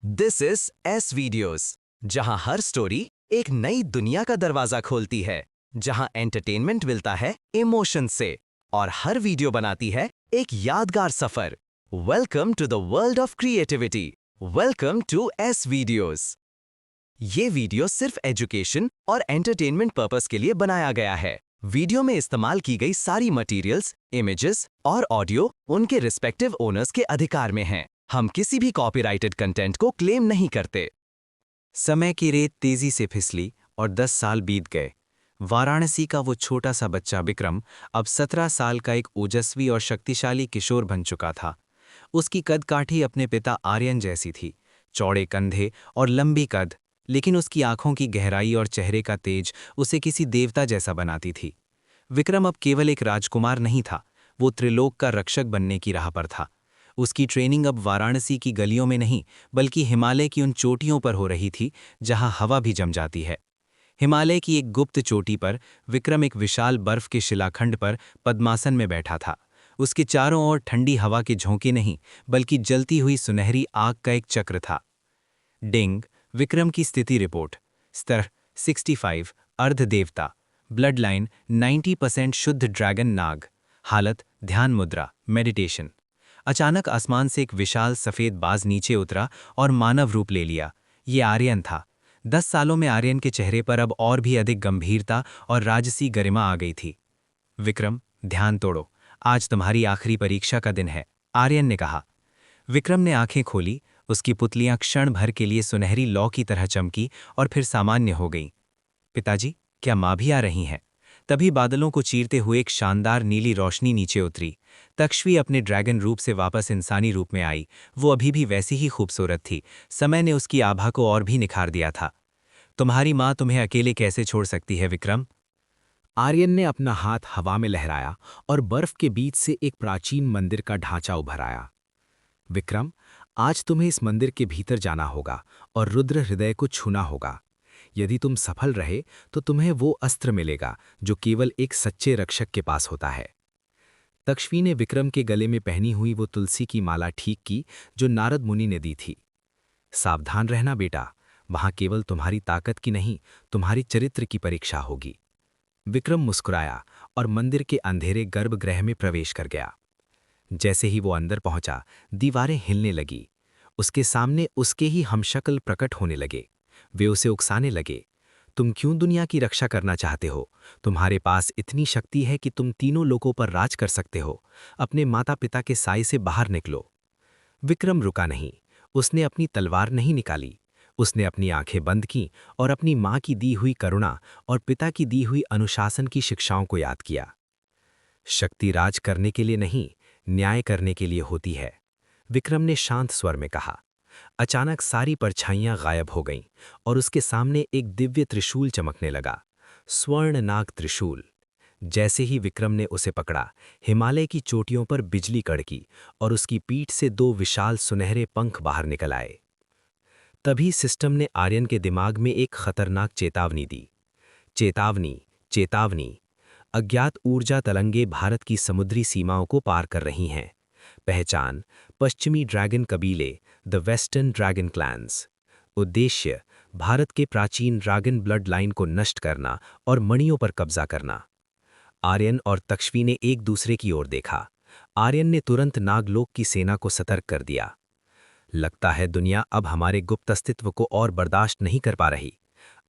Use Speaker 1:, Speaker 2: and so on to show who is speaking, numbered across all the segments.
Speaker 1: This is S videos, जहां हर story एक नई दुनिया का दरवाजा खोलती है, जहां एंटरटेनमेंट मिलता है इमोशन से और हर वीडियो बनाती है एक यादगार सफर। Welcome to the world of creativity. Welcome to S videos. ये वीडियो सिर्फ एजुकेशन और एंटरटेनमेंट पर्पस के लिए बनाया गया है। वीडियो में इस्तेमाल की गई सारी मटेरियल्स, इमेजेस और ऑडियो उनके रिस्पेक्टिव ओनर्स के अधिकार में हैं। हम किसी भी कॉपीराइटेड कंटेंट को क्लेम नहीं करते।
Speaker 2: समय की रेत तेजी से फिसली और 10 साल बीत गए। वाराणसी का वो छोटा सा बच्चा विक्रम अब 17 साल का एक ओजस्वी और शक्तिशाली किशोर बन चुका था। उसकी कदकाठी अपने पिता आर्यन जैसी थी, चौड़े कंधे और लंबी कद, लेकिन उसकी आंखों की गहराई और चेहरे का तेज उसे किसी देवता जैसा बनाती थी। विक्रम अब केवल एक राजकुमार नहीं था, वो त्रिलोक का रक्षक बनने की राह पर था। उसकी ट्रेनिंग अब वाराणसी की गलियों में नहीं, बल्कि हिमालय की उन चोटियों पर हो रही थी जहां हवा भी जम जाती है। हिमालय की एक गुप्त चोटी पर विक्रम एक विशाल बर्फ के शिलाखंड पर पद्मासन में बैठा था। उसके चारों ओर ठंडी हवा के झोंके नहीं, बल्कि जलती हुई सुनहरी आग का एक चक्र था। डिंग, विक्रम की स्थिति रिपोर्ट। स्तर 65, अर्ध देवता। ब्लड लाइन 90% शुद्ध ड्रैगन नाग। हालत ध्यान मुद्रा, मेडिटेशन। अचानक आसमान से एक विशाल सफेद बाज नीचे उतरा और मानव रूप ले लिया। ये आर्यन था। 10 सालों में आर्यन के चेहरे पर अब और भी अधिक गंभीरता और राजसी गरिमा आ गई थी। विक्रम, ध्यान तोड़ो, आज तुम्हारी आखिरी परीक्षा का दिन है, आर्यन ने कहा। विक्रम ने आंखें खोली, उसकी पुतलियां क्षण भर के लिए सुनहरी लौ की तरह चमकी और फिर सामान्य हो गईं। पिताजी, क्या माँ भी आ रही हैं? तभी बादलों को चीरते हुए एक शानदार नीली रोशनी नीचे उतरी। तक्षवी अपने ड्रैगन रूप से वापस इंसानी रूप में आई। वो अभी भी वैसी ही खूबसूरत थी। समय ने उसकी आभा को और भी निखार दिया था। तुम्हारी माँ तुम्हें अकेले कैसे छोड़ सकती है विक्रम?
Speaker 3: आर्यन ने अपना हाथ हवा में लहराया और बर्फ के बीच से एक प्राचीन मंदिर का ढांचा उभर आया। विक्रम, आज तुम्हें इस मंदिर के भीतर जाना होगा और रुद्र हृदय को छूना होगा। यदि तुम सफल रहे तो तुम्हें वो अस्त्र मिलेगा जो केवल एक सच्चे रक्षक के पास होता है। तक्षवी ने विक्रम के गले में पहनी हुई वो तुलसी की माला ठीक की जो नारद मुनि ने दी थी। सावधान रहना बेटा, वहां केवल तुम्हारी ताकत की नहीं, तुम्हारी चरित्र की परीक्षा होगी। विक्रम मुस्कुराया और मंदिर के अंधेरे गर्भगृह में प्रवेश कर गया। जैसे ही वो अंदर पहुंचा, दीवारें हिलने लगी। उसके सामने उसके ही हमशक्ल प्रकट होने लगे। वे उसे उकसाने लगे। तुम क्यों दुनिया की रक्षा करना चाहते हो? तुम्हारे पास इतनी शक्ति है कि तुम तीनों लोगों पर राज कर सकते हो। अपने माता पिता के साए से बाहर निकलो। विक्रम रुका नहीं। उसने अपनी तलवार नहीं निकाली। उसने अपनी आंखें बंद की और अपनी माँ की दी हुई करुणा और पिता की दी हुई अनुशासन की शिक्षाओं को याद किया। शक्ति राज करने के लिए नहीं, न्याय करने के लिए होती है, विक्रम ने शांत स्वर में कहा। अचानक सारी परछाइयां गायब हो गईं और उसके सामने एक दिव्य त्रिशूल चमकने लगा। स्वर्ण नाग त्रिशूल। जैसे ही विक्रम ने उसे पकड़ा, हिमालय की चोटियों पर बिजली कड़की और उसकी पीठ से दो विशाल सुनहरे पंख बाहर निकल आए। तभी सिस्टम ने आर्यन के दिमाग में एक खतरनाक चेतावनी दी। चेतावनी, चेतावनी। अज्ञात ऊर्जा तरंगे भारत की समुद्री सीमाओं को पार कर रही हैं। पहचान, पश्चिमी ड्रैगन कबीले, द वेस्टर्न ड्रैगन क्लैंस। उद्देश्य, भारत के प्राचीन ड्रैगन ब्लड लाइन को नष्ट करना और मणियों पर कब्जा करना। आर्यन और तक्षवी ने एक दूसरे की ओर देखा। आर्यन ने तुरंत नागलोक की सेना को सतर्क कर दिया। लगता है दुनिया अब हमारे गुप्त अस्तित्व को और बर्दाश्त नहीं कर पा रही,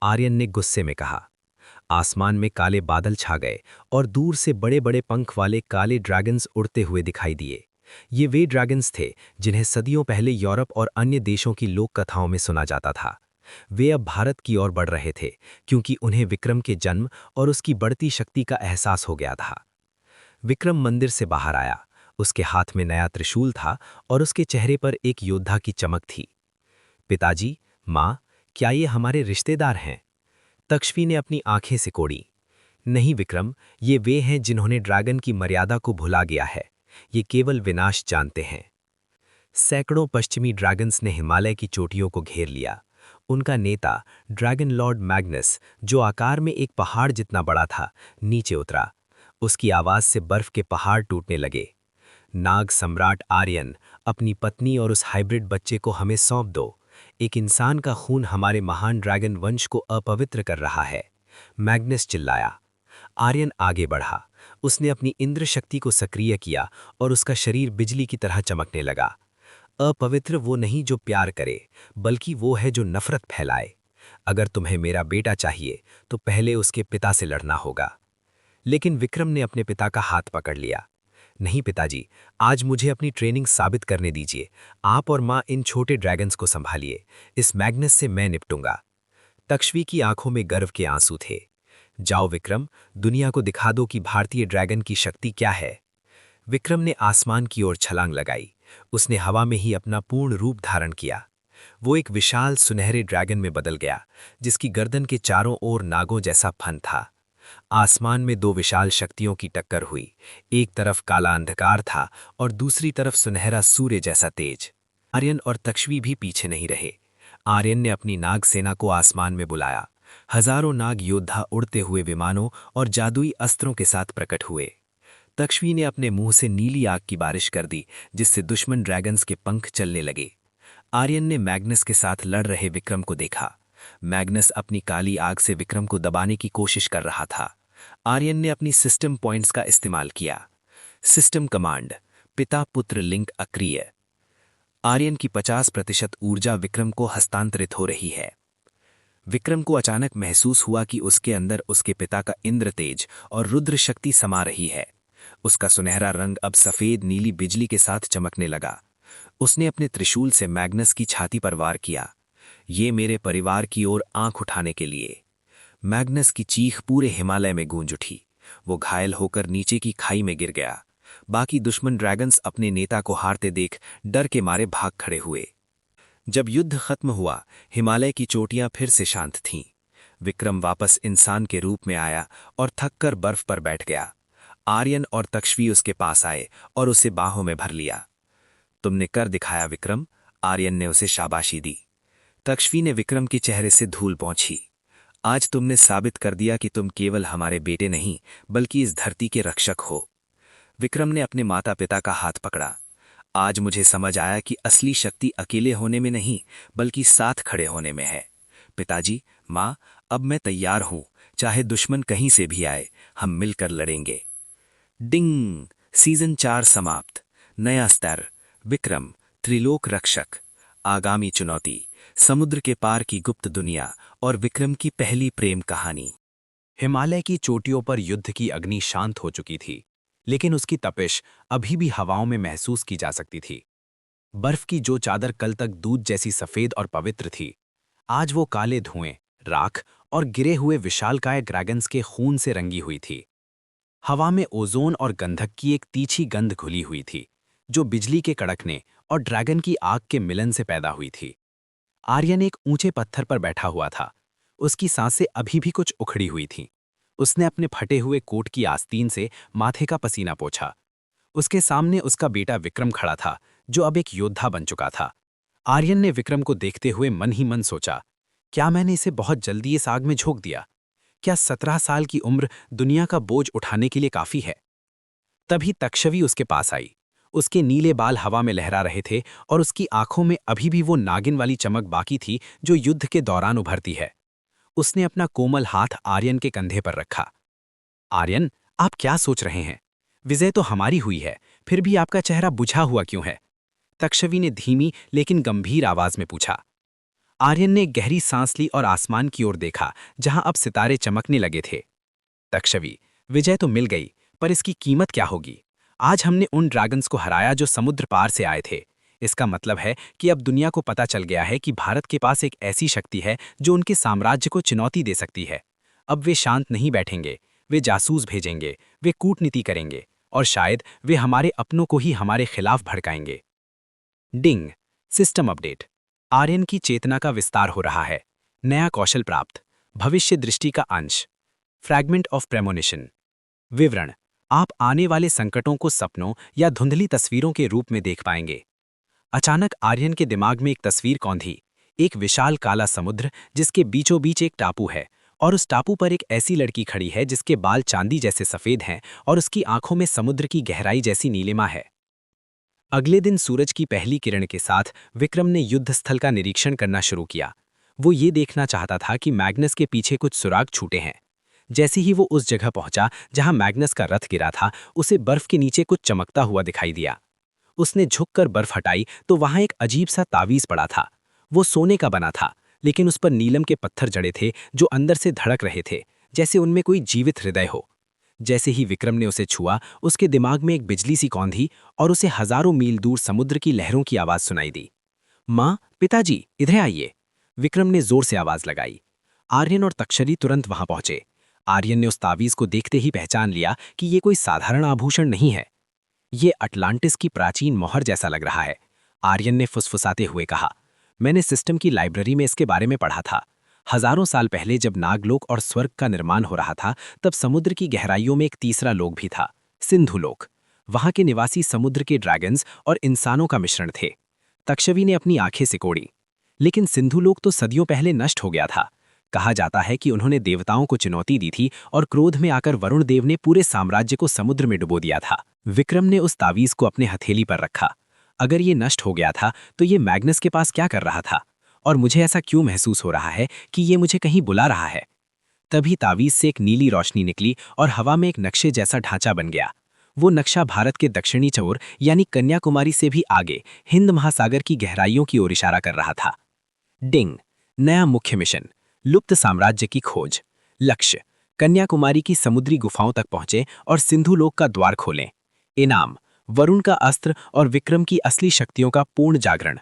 Speaker 3: आर्यन ने गुस्से में कहा। आसमान में काले बादल छा गए और दूर से बड़े बड़े पंख वाले काले ड्रैगन्स उड़ते हुए दिखाई दिए। ये वे ड्रैगन्स थे जिन्हें सदियों पहले यूरोप और अन्य देशों की लोक कथाओं में सुना जाता था। वे अब भारत की ओर बढ़ रहे थे, क्योंकि उन्हें विक्रम के जन्म और उसकी बढ़ती शक्ति का एहसास हो गया था। विक्रम मंदिर से बाहर आया। उसके हाथ में नया त्रिशूल था और उसके चेहरे पर एक योद्धा की चमक थी। पिताजी, माँ, क्या ये हमारे रिश्तेदार हैं? तक्षवी ने अपनी आंखें सिकोड़ी। नहीं विक्रम, ये वे हैं जिन्होंने ड्रैगन की मर्यादा को भुला गया है। ये केवल विनाश जानते हैं। सैकड़ों पश्चिमी ड्रैगन्स ने हिमालय की चोटियों को घेर लिया। उनका नेता ड्रैगन लॉर्ड मैग्नस, जो आकार में एक पहाड़ जितना बड़ा था, नीचे उतरा। उसकी आवाज से बर्फ के पहाड़ टूटने लगे। नाग सम्राट आर्यन, अपनी पत्नी और उस हाइब्रिड बच्चे को हमें सौंप दो। एक इंसान का खून हमारे महान ड्रैगन वंश को अपवित्र कर रहा है। मैग्नस चिल्लाया। आर्यन आगे बढ़ा। उसने अपनी इंद्र शक्ति को सक्रिय किया और उसका शरीर बिजली की तरह चमकने लगा। अपवित्र वो नहीं जो प्यार करे, बल्कि वो है जो नफरत फैलाए। अगर तुम्हें मेरा बेटा चाहिए तो पहले उसके पिता से लड़ना होगा। लेकिन विक्रम ने अपने पिता का हाथ पकड़ लिया। नहीं पिताजी, आज मुझे अपनी ट्रेनिंग साबित करने दीजिए। आप और माँ इन छोटे ड्रैगन्स को संभालिए। इस मैग्नस से मैं निपटूंगा। तक्षवी की आंखों में गर्व के आंसू थे। जाओ विक्रम, दुनिया को दिखा दो कि भारतीय ड्रैगन की शक्ति क्या है। विक्रम ने आसमान की ओर छलांग लगाई। उसने हवा में ही अपना पूर्ण रूप धारण किया। वो एक विशाल सुनहरे ड्रैगन में बदल गया, जिसकी गर्दन के चारों ओर नागों जैसा फन था। आसमान में दो विशाल शक्तियों की टक्कर हुई। एक तरफ काला अंधकार था और दूसरी तरफ सुनहरा सूर्य जैसा तेज। आर्यन और तक्षवी भी पीछे नहीं रहे। आर्यन ने अपनी नाग सेना को आसमान में बुलाया। हजारों नाग योद्धा उड़ते हुए विमानों और जादुई अस्त्रों के साथ प्रकट हुए। तक्षवी ने अपने मुंह से नीली आग की बारिश कर दी, जिससे दुश्मन ड्रैगन्स के पंख चलने लगे। आर्यन ने मैग्नस के साथ लड़ रहे विक्रम को देखा। मैग्नस अपनी काली आग से विक्रम को दबाने की कोशिश कर रहा था। आर्यन ने अपनी सिस्टम पॉइंट्स का इस्तेमाल किया। सिस्टम कमांड, पिता पुत्र लिंक अक्रिय। आर्यन की 50% ऊर्जा विक्रम को हस्तांतरित हो रही है। विक्रम को अचानक महसूस हुआ कि उसके अंदर उसके पिता का इंद्र तेज और रुद्र शक्ति समा रही है। उसका सुनहरा रंग अब सफेद नीली बिजली के साथ चमकने लगा। उसने अपने त्रिशूल से मैग्नस की छाती पर वार किया। ये मेरे परिवार की ओर आंख उठाने के लिए। मैग्नस की चीख पूरे हिमालय में गूंज उठी। वो घायल होकर नीचे की खाई में गिर गया। बाकी दुश्मन ड्रैगन्स अपने नेता को हारते देख डर के मारे भाग खड़े हुए। जब युद्ध खत्म हुआ, हिमालय की चोटियां फिर से शांत थीं। विक्रम वापस इंसान के रूप में आया और थककर बर्फ पर बैठ गया। आर्यन और तक्षवी उसके पास आए और उसे बाहों में भर लिया। तुमने कर दिखाया विक्रम, आर्यन ने उसे शाबाशी दी। तक्षवी ने विक्रम के चेहरे से धूल पोंछी। आज तुमने साबित कर दिया कि तुम केवल हमारे बेटे नहीं, बल्कि इस धरती के रक्षक हो। विक्रम ने अपने माता पिता का हाथ पकड़ा। आज मुझे समझ आया कि असली शक्ति अकेले होने में नहीं, बल्कि साथ खड़े होने में है। पिताजी, माँ, अब मैं तैयार हूं। चाहे दुश्मन कहीं से भी आए, हम मिलकर लड़ेंगे। डिंग! सीजन 4 समाप्त। नया स्तर, विक्रम, त्रिलोक रक्षक। आगामी चुनौती, समुद्र के पार की गुप्त दुनिया और विक्रम की पहली प्रेम कहानी।
Speaker 2: हिमालय की चोटियों पर युद्ध की अग्नि शांत हो चुकी थी, लेकिन उसकी तपिश अभी भी हवाओं में महसूस की जा सकती थी। बर्फ की जो चादर कल तक दूध जैसी सफेद और पवित्र थी, आज वो काले धुएं, राख और गिरे हुए विशालकाय ड्रैगन्स के खून से रंगी हुई थी। हवा में ओजोन और गंधक की एक तीखी गंध घुली हुई थी, जो बिजली के कड़कने और ड्रैगन की आग के मिलन से पैदा हुई थी। आर्यन एक ऊंचे पत्थर पर बैठा हुआ था। उसकी सांसें अभी भी कुछ उखड़ी हुई थीं। उसने अपने फटे हुए कोट की आस्तीन से माथे का पसीना पोंछा। उसके सामने उसका बेटा विक्रम खड़ा था, जो अब एक योद्धा बन चुका था। आर्यन ने विक्रम को देखते हुए मन ही मन सोचा, क्या मैंने इसे बहुत जल्दी इस आग में झोंक दिया? क्या 17 साल की उम्र दुनिया का बोझ उठाने के लिए काफी है? तभी तक्षवी उसके पास आई। उसके नीले बाल हवा में लहरा रहे थे और उसकी आंखों में अभी भी वो नागिन वाली चमक बाकी थी जो युद्ध के दौरान उभरती है। उसने अपना कोमल हाथ आर्यन के कंधे पर रखा। आर्यन, आप क्या सोच रहे हैं? विजय तो हमारी हुई है, फिर भी आपका चेहरा बुझा हुआ क्यों है? तक्षवी ने धीमी लेकिन गंभीर आवाज में पूछा। आर्यन ने गहरी सांस ली और आसमान की ओर देखा, जहां अब सितारे चमकने लगे थे। तक्षवी, विजय तो मिल गई, पर इसकी कीमत क्या होगी? आज हमने उन ड्रैगन्स को हराया जो समुद्र पार से आए थे। इसका मतलब है कि अब दुनिया को पता चल गया है कि भारत के पास एक ऐसी शक्ति है जो उनके साम्राज्य को चुनौती दे सकती है। अब वे शांत नहीं बैठेंगे, वे जासूस भेजेंगे, वे कूटनीति करेंगे और शायद वे हमारे अपनों को ही हमारे खिलाफ भड़काएंगे। डिंग! System update. आर्यन की चेतना का विस्तार हो रहा है। नया कौशल प्राप्त। भविष्य दृष्टि का अंश। Fragment of premonition. विवरण: आप आने वाले संकटों को सपनों या धुंधली तस्वीरों के रूप में देख पाएंगे। अचानक आर्यन के दिमाग में एक तस्वीर कौंधी। एक विशाल काला समुद्र जिसके बीचों बीच एक टापू है और उस टापू पर एक ऐसी लड़की खड़ी है जिसके बाल चांदी जैसे सफेद हैं और उसकी आंखों में समुद्र की गहराई जैसी नीलिमा है।
Speaker 3: अगले दिन सूरज की पहली किरण के साथ विक्रम ने युद्ध स्थल का निरीक्षण करना शुरू किया। वो ये देखना चाहता था कि मैग्नस के पीछे कुछ सुराग छूटे हैं। जैसे ही वो उस जगह पहुंचा जहां मैग्नस का रथ गिरा था, उसे बर्फ के नीचे कुछ चमकता हुआ दिखाई दिया। उसने झुककर बर्फ हटाई तो वहां एक अजीब सा तावीज पड़ा था। वो सोने का बना था, लेकिन उस पर नीलम के पत्थर जड़े थे जो अंदर से धड़क रहे थे, जैसे उनमें कोई जीवित हृदय हो। जैसे ही विक्रम ने उसे छुआ, उसके दिमाग में एक बिजली सी कौंधी और उसे हजारों मील दूर समुद्र की लहरों की आवाज सुनाई दी। माँ, पिताजी, इधर आइए। विक्रम ने जोर से आवाज लगाई। आर्यन और तक्षरी तुरंत वहां पहुंचे। आर्यन ने उस तावीज को देखते ही पहचान लिया कि ये कोई साधारण आभूषण नहीं है। ये अटलांटिस की प्राचीन मोहर जैसा लग रहा है। आर्यन ने फुसफुसाते हुए कहा, मैंने सिस्टम की लाइब्रेरी में इसके बारे में पढ़ा था। हजारों साल पहले जब नागलोक और स्वर्ग का निर्माण हो रहा था, तब समुद्र की गहराइयों में एक तीसरा लोक भी था, सिंधुलोक। वहां के निवासी समुद्र के ड्रैगन्स और इंसानों का मिश्रण थे। तक्षवी ने अपनी आंखें सिकोड़ी। लेकिन सिंधुलोक तो सदियों पहले नष्ट हो गया था। कहा जाता है कि उन्होंने देवताओं को चुनौती दी थी और क्रोध में आकर वरुण देव ने पूरे साम्राज्य को समुद्र में डुबो दिया था। विक्रम ने उस तावीज को अपने हथेली पर रखा। अगर ये नष्ट हो गया था तो ये मैग्नस के पास क्या कर रहा था, और मुझे ऐसा क्यों महसूस हो रहा है कि ये मुझे कहीं बुला रहा है। तभी तावीज से एक नीली रोशनी निकली और हवा में एक नक्शे जैसा ढांचा बन गया। वो नक्शा भारत के दक्षिणी छोर यानी कन्याकुमारी से भी आगे हिंद महासागर की गहराइयों की ओर इशारा कर रहा था। डिंग, नया मुख्य मिशन, लुप्त साम्राज्य की खोज। लक्ष्य, कन्याकुमारी की समुद्री गुफाओं तक पहुंचे और सिंधुलोक का द्वार खोलें। इनाम, वरुण का अस्त्र और विक्रम की असली शक्तियों का पूर्ण जागरण।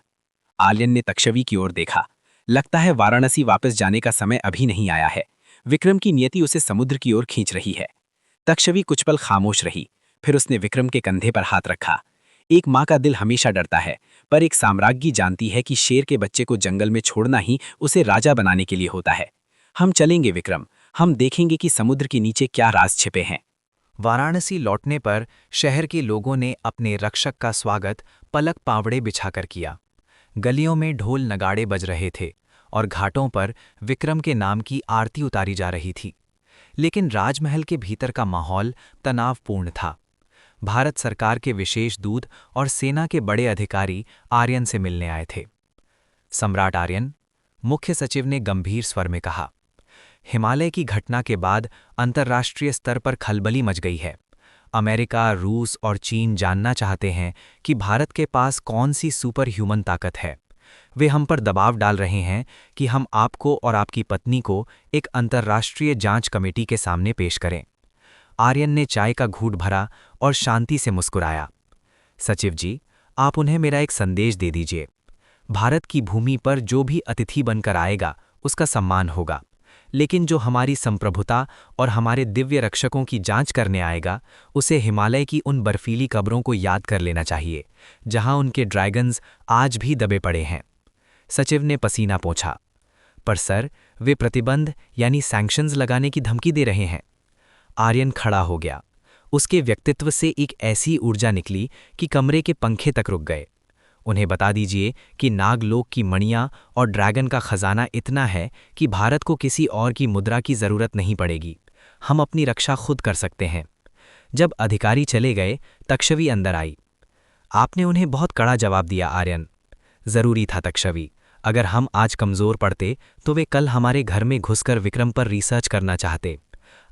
Speaker 3: आर्यन ने तक्षवी की ओर देखा। लगता है वाराणसी वापस जाने का समय अभी नहीं आया है। विक्रम की नियति उसे समुद्र की ओर खींच रही है। तक्षवी कुछ पल खामोश रही, फिर उसने विक्रम के कंधे पर हाथ रखा। एक माँ का दिल हमेशा डरता है, पर एक साम्राज्ञी जानती है कि शेर के बच्चे को जंगल में छोड़ना ही उसे राजा बनाने के लिए होता है। हम चलेंगे विक्रम, हम देखेंगे कि समुद्र के नीचे क्या राज छिपे हैं।
Speaker 2: वाराणसी लौटने पर शहर के लोगों ने अपने रक्षक का स्वागत पलक पावड़े बिछाकर किया। गलियों में ढोल नगाड़े बज रहे थे और घाटों पर विक्रम के नाम की आरती उतारी जा रही थी। लेकिन राजमहल के भीतर का माहौल तनावपूर्ण था। भारत सरकार के विशेष दूत और सेना के बड़े अधिकारी आर्यन से मिलने आए थे। सम्राट आर्यन, मुख्य सचिव ने गंभीर स्वर में कहा, हिमालय की घटना के बाद अंतर्राष्ट्रीय स्तर पर खलबली मच गई है। अमेरिका, रूस और चीन जानना चाहते हैं कि भारत के पास कौन सी सुपर ह्यूमन ताकत है। वे हम पर दबाव डाल रहे हैं कि हम आपको और आपकी पत्नी को एक अंतर्राष्ट्रीय जांच कमेटी के सामने पेश करें। आर्यन ने चाय का घूंट भरा और शांति से मुस्कुराया। सचिव जी, आप उन्हें मेरा एक संदेश दे दीजिए। भारत की भूमि पर जो भी अतिथि बनकर आएगा उसका सम्मान होगा, लेकिन जो हमारी संप्रभुता और हमारे दिव्य रक्षकों की जांच करने आएगा, उसे हिमालय की उन बर्फीली कब्रों को याद कर लेना चाहिए जहां उनके ड्रैगन्स आज भी दबे पड़े हैं। सचिव ने पसीना पोंछा। पर सर, वे प्रतिबंध यानी सैंक्शंस लगाने की धमकी दे रहे हैं। आर्यन खड़ा हो गया। उसके व्यक्तित्व से एक ऐसी ऊर्जा निकली कि कमरे के पंखे तक रुक गए। उन्हें बता दीजिए कि नागलोक की मणियां और ड्रैगन का खजाना इतना है कि भारत को किसी और की मुद्रा की जरूरत नहीं पड़ेगी। हम अपनी रक्षा खुद कर सकते हैं। जब अधिकारी चले गए, तक्षवी अंदर आई। आपने उन्हें बहुत कड़ा जवाब दिया आर्यन। जरूरी था तक्षवी। अगर हम आज कमजोर पड़ते तो वे कल हमारे घर में घुसकर विक्रम पर रिसर्च करना चाहते।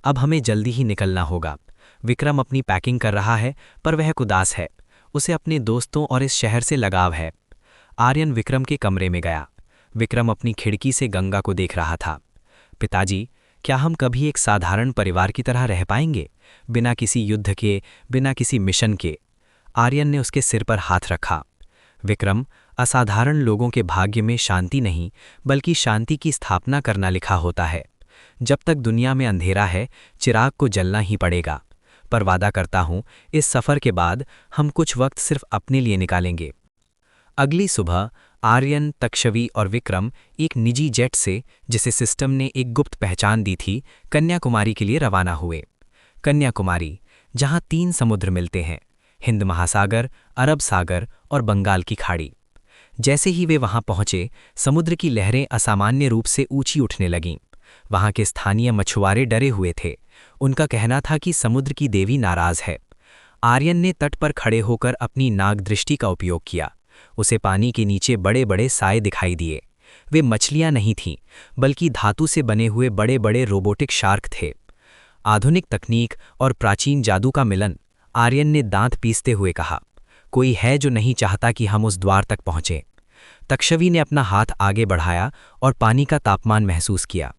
Speaker 2: अब हमें जल्दी ही निकलना होगा। विक्रम अपनी पैकिंग कर रहा है, पर वह उदास है। उसे अपने दोस्तों और इस शहर से लगाव है। आर्यन विक्रम के कमरे में गया। विक्रम अपनी खिड़की से गंगा को देख रहा था। पिताजी, क्या हम कभी एक साधारण परिवार की तरह रह पाएंगे, बिना किसी युद्ध के, बिना किसी मिशन के? आर्यन ने उसके सिर पर हाथ रखा। विक्रम, असाधारण लोगों के भाग्य में शांति नहीं, बल्कि शांति की स्थापना करना लिखा होता है। जब तक दुनिया में अंधेरा है, चिराग को जलना ही पड़ेगा। पर वादा करता हूं, इस सफर के बाद हम कुछ वक्त सिर्फ अपने लिए निकालेंगे। अगली सुबह आर्यन, तक्षवी और विक्रम एक निजी जेट से, जिसे सिस्टम ने एक गुप्त पहचान दी थी, कन्याकुमारी के लिए रवाना हुए। कन्याकुमारी, जहां 3 समुद्र मिलते हैं, हिंद महासागर, अरब सागर और बंगाल की खाड़ी। जैसे ही वे वहां पहुंचे, समुद्र की लहरें असामान्य रूप से ऊंची उठने लगीं। वहां के स्थानीय मछुआरे डरे हुए थे। उनका कहना था कि समुद्र की देवी नाराज है। आर्यन ने तट पर खड़े होकर अपनी नाग दृष्टि का उपयोग किया। उसे पानी के नीचे बड़े बड़े साए दिखाई दिए। वे मछलियां नहीं थीं, बल्कि धातु से बने हुए बड़े बड़े रोबोटिक शार्क थे। आधुनिक तकनीक और प्राचीन जादू का मिलन, आर्यन ने दांत पीसते हुए कहा। कोई है जो नहीं चाहता कि हम उस द्वार तक पहुंचें। तक्षवी ने अपना हाथ आगे बढ़ाया और पानी का तापमान महसूस किया।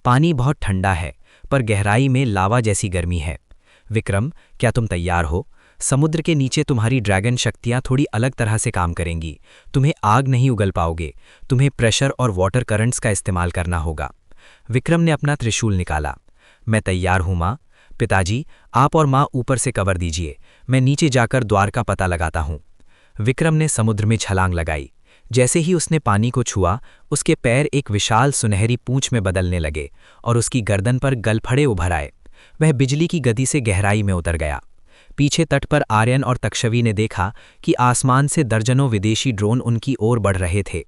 Speaker 2: पानी बहुत ठंडा है, पर गहराई में लावा जैसी गर्मी है। विक्रम, क्या तुम तैयार हो? समुद्र के नीचे तुम्हारी ड्रैगन शक्तियां थोड़ी अलग तरह से काम करेंगी। तुम्हें आग नहीं उगल पाओगे, तुम्हें प्रेशर और वाटर करंट्स का इस्तेमाल करना होगा। विक्रम ने अपना त्रिशूल निकाला। मैं तैयार हूं माँ। पिताजी, आप और माँ ऊपर से कवर दीजिए, मैं नीचे जाकर द्वार का पता लगाता हूं। विक्रम ने समुद्र में छलांग लगाई। जैसे ही उसने पानी को छुआ, उसके पैर एक विशाल सुनहरी पूंछ में बदलने लगे और उसकी गर्दन पर गलफड़े उभर आए। वह बिजली की गति से गहराई में उतर गया। पीछे तट पर आर्यन और तक्षवी ने देखा कि आसमान से दर्जनों विदेशी ड्रोन उनकी ओर बढ़ रहे थे।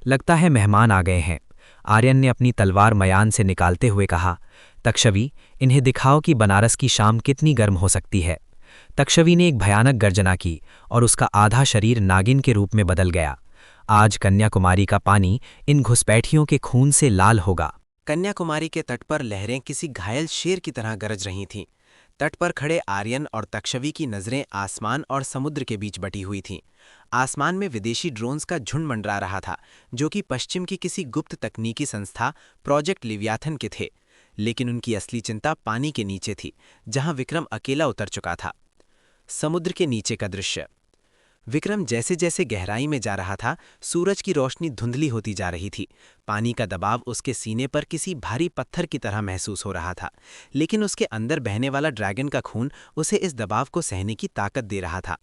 Speaker 2: लगता है मेहमान आ गए हैं। आर्यन ने अपनी तलवार मयान से निकालते हुए कहा, तक्षवी, इन्हें दिखाओ कि बनारस की शाम कितनी गर्म हो सकती है। तक्षवी ने एक भयानक गर्जना की और उसका आधा शरीर नागिन के रूप में बदल गया। आज कन्याकुमारी का पानी इन घुसपैठियों के खून से लाल होगा।
Speaker 1: कन्याकुमारी के तट पर लहरें किसी घायल शेर की तरह गरज रही थीं। तट पर खड़े आर्यन और तक्षवी की नजरें आसमान और समुद्र के बीच बटी हुई थीं। आसमान में विदेशी ड्रोन्स का झुंड मंडरा रहा था, जो कि पश्चिम की किसी गुप्त तकनीकी संस्था प्रोजेक्ट लिव्याथन के थे। लेकिन उनकी असली चिंता पानी के नीचे थी, जहां विक्रम अकेला उतर चुका था। समुद्र के नीचे का दृश्य। विक्रम जैसे जैसे गहराई में जा रहा था, सूरज की रोशनी धुंधली होती जा रही थी। पानी का दबाव उसके सीने पर किसी भारी पत्थर की तरह महसूस हो रहा था, लेकिन उसके अंदर बहने वाला ड्रैगन का खून उसे इस दबाव को सहने की ताकत दे रहा था।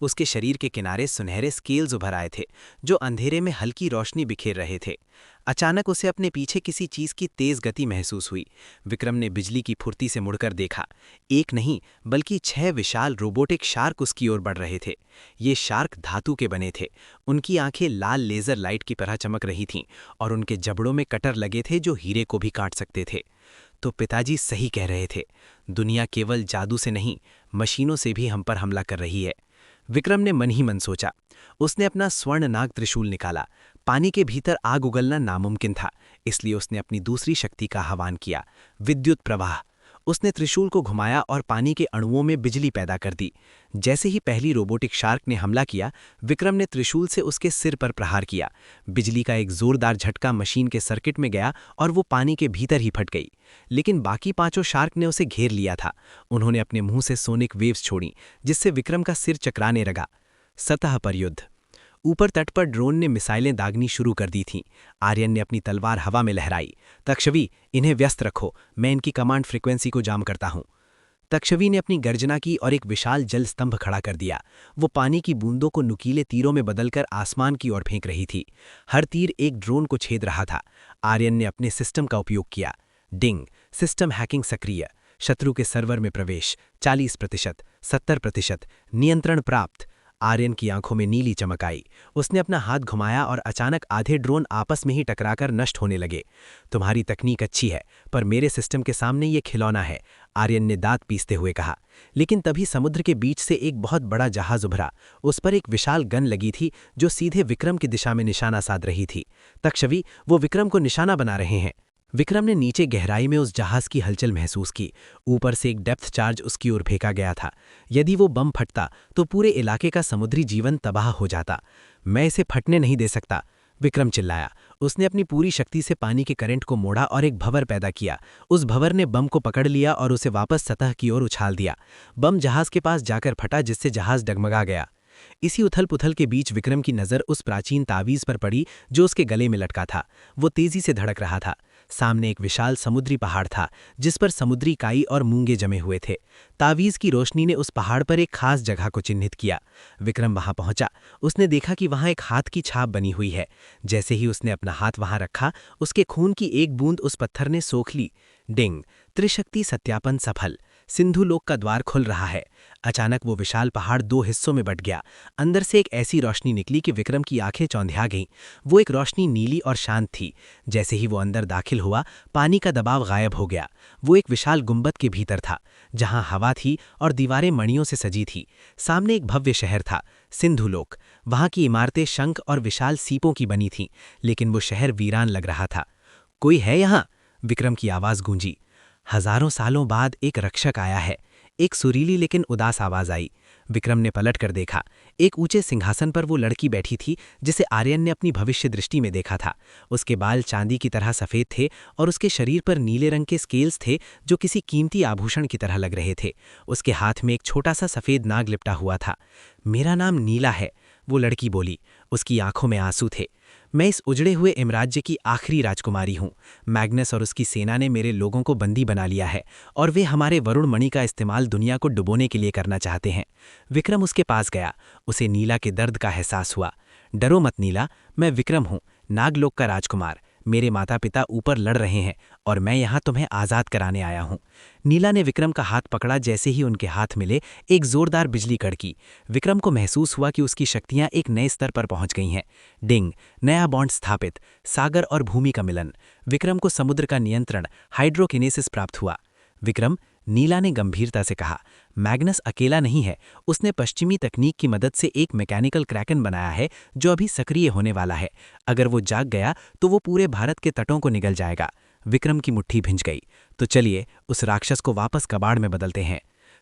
Speaker 1: उसके शरीर के किनारे सुनहरे स्केल्स उभर आए थे, जो अंधेरे में हल्की रोशनी बिखेर रहे थे। अचानक उसे अपने पीछे किसी चीज की तेज गति महसूस हुई। विक्रम ने बिजली की फुर्ती से मुड़कर देखा। एक नहीं, बल्कि 6 विशाल रोबोटिक शार्क उसकी ओर बढ़ रहे थे। ये शार्क धातु के बने थे। उनकी आंखें लाल लेजर लाइट की तरह चमक रही थीं और उनके जबड़ों में कटर लगे थे जो हीरे को भी काट सकते थे। तो पिताजी सही कह रहे थे, दुनिया केवल जादू से नहीं, मशीनों से भी हम पर हमला कर रही है। विक्रम ने मन ही मन सोचा। उसने अपना स्वर्ण नाग त्रिशूल निकाला। पानी के भीतर आग उगलना नामुमकिन था, इसलिए उसने अपनी दूसरी शक्ति का आह्वान किया, विद्युत प्रवाह। उसने त्रिशूल को घुमाया और पानी के अणुओं में बिजली पैदा कर दी। जैसे ही पहली रोबोटिक शार्क ने हमला किया, विक्रम ने त्रिशूल से उसके सिर पर प्रहार किया। बिजली का एक जोरदार झटका मशीन के सर्किट में गया और वो पानी के भीतर ही फट गई। लेकिन बाकी 5 शार्क ने उसे घेर लिया था। उन्होंने अपने मुंह से सोनिक वेव्स छोड़ी, जिससे विक्रम का सिर चकराने लगा। सतह पर युद्ध। ऊपर तट पर ड्रोन ने मिसाइलें दागनी शुरू कर दी थीं। आर्यन ने अपनी तलवार हवा में लहराई। तक्षवी, इन्हें व्यस्त रखो, मैं इनकी कमांड फ्रीक्वेंसी को जाम करता हूं। तक्षवी ने अपनी गर्जना की और एक विशाल जल स्तंभ खड़ा कर दिया। वो पानी की बूंदों को नुकीले तीरों में बदलकर आसमान की ओर फेंक रही थी। हर तीर एक ड्रोन को छेद रहा था। आर्यन ने अपने सिस्टम का उपयोग किया। डिंग, सिस्टम हैकिंग सक्रिय। शत्रु के सर्वर में प्रवेश 40%, 70%, नियंत्रण प्राप्त। आर्यन की आंखों में नीली चमक आई। उसने अपना हाथ घुमाया और अचानक आधे ड्रोन आपस में ही टकराकर नष्ट होने लगे। तुम्हारी तकनीक अच्छी है, पर मेरे सिस्टम के सामने ये खिलौना है, आर्यन ने दांत पीसते हुए कहा। लेकिन तभी समुद्र के बीच से एक बहुत बड़ा जहाज उभरा। उस पर एक विशाल गन लगी थी, जो सीधे विक्रम की दिशा में निशाना साध रही थी। तक्षवी, वो विक्रम को निशाना बना रहे हैं। विक्रम ने नीचे गहराई में उस जहाज की हलचल महसूस की। ऊपर से एक डेप्थ चार्ज उसकी ओर फेंका गया था। यदि वो बम फटता तो पूरे इलाके का समुद्री जीवन तबाह हो जाता। मैं इसे फटने नहीं दे सकता, विक्रम चिल्लाया। उसने अपनी पूरी शक्ति से पानी के करंट को मोड़ा और एक भंवर पैदा किया। उस भंवर ने बम को पकड़ लिया और उसे वापस सतह की ओर उछाल दिया। बम जहाज के पास जाकर फटा, जिससे जहाज डगमगा गया। इसी उथल पुथल के बीच विक्रम की नज़र उस प्राचीन तावीज़ पर पड़ी जो उसके गले में लटका था। वो तेजी से धड़क रहा था। सामने एक विशाल समुद्री पहाड़ था, जिस पर समुद्री काई और मूंगे जमे हुए थे। तावीज़ की रोशनी ने उस पहाड़ पर एक खास जगह को चिन्हित किया। विक्रम वहां पहुंचा। उसने देखा कि वहां एक हाथ की छाप बनी हुई है। जैसे ही उसने अपना हाथ वहां रखा, उसके खून की एक बूंद उस पत्थर ने सोख ली। डिंग, त्रिशक्ति सत्यापन सफल।
Speaker 3: सिंधु लोक का द्वार खुल रहा है। अचानक वो विशाल पहाड़ दो हिस्सों में बट गया। अंदर से एक ऐसी रोशनी निकली कि विक्रम की आंखें चौंधिया गईं। वो एक रोशनी नीली और शांत थी। जैसे ही वो अंदर दाखिल हुआ, पानी का दबाव गायब हो गया। वो एक विशाल गुंबद के भीतर था, जहां हवा थी और दीवारें मणियों से सजी थी। सामने एक भव्य शहर था, सिंधु लोक। वहां की इमारतें शंख और विशाल सीपों की बनी थीं, लेकिन वो शहर वीरान लग रहा था। कोई है यहाँ? विक्रम की आवाज गूंजी। हजारों सालों बाद एक रक्षक आया है, एक सुरीली लेकिन उदास आवाज आई। विक्रम ने पलट कर देखा। एक ऊंचे सिंहासन पर वो लड़की बैठी थी जिसे आर्यन ने अपनी भविष्य दृष्टि में देखा था। उसके बाल चांदी की तरह सफेद थे और उसके शरीर पर नीले रंग के स्केल्स थे जो किसी कीमती आभूषण की तरह लग रहे थे। उसके हाथ में एक छोटा सा सफेद नाग लिपटा हुआ था। मेरा नाम नीला है, वो लड़की बोली। उसकी आंखों में आंसू थे। मैं इस उजड़े हुए इमराज्य की आखिरी राजकुमारी हूँ। मैग्नस और उसकी सेना ने मेरे लोगों को बंदी बना लिया है और वे हमारे वरुण मणि का इस्तेमाल दुनिया को डुबोने के लिए करना चाहते हैं। विक्रम उसके पास गया। उसे नीला के दर्द का एहसास हुआ। डरो मत नीला, मैं विक्रम हूँ, नागलोक का राजकुमार। मेरे माता पिता ऊपर लड़ रहे हैं और मैं यहाँ तुम्हें आज़ाद कराने आया हूँ। नीला ने विक्रम का हाथ पकड़ा। जैसे ही उनके हाथ मिले, एक जोरदार बिजली कड़की। विक्रम को महसूस हुआ कि उसकी शक्तियाँ एक नए स्तर पर पहुँच गई हैं। डिंग, नया बॉन्ड स्थापित, सागर और भूमि का मिलन। विक्रम को समुद्र का नियंत्रण, हाइड्रोकिनेसिस प्राप्त हुआ। विक्रम, नीला ने गंभीरता से कहा, मैग्नस अकेला नहीं है। उसने पश्चिमी तकनीक की मदद से एक मैकेनिकल क्रैकन बनाया है जो अभी सक्रिय होने वाला है। अगर वो जाग गया तो वो पूरे भारत के तटों को निगल जाएगा। विक्रम की मुट्ठी भिंच गई। तो चलिए उस राक्षस को वापस कबाड़ में बदलते हैं।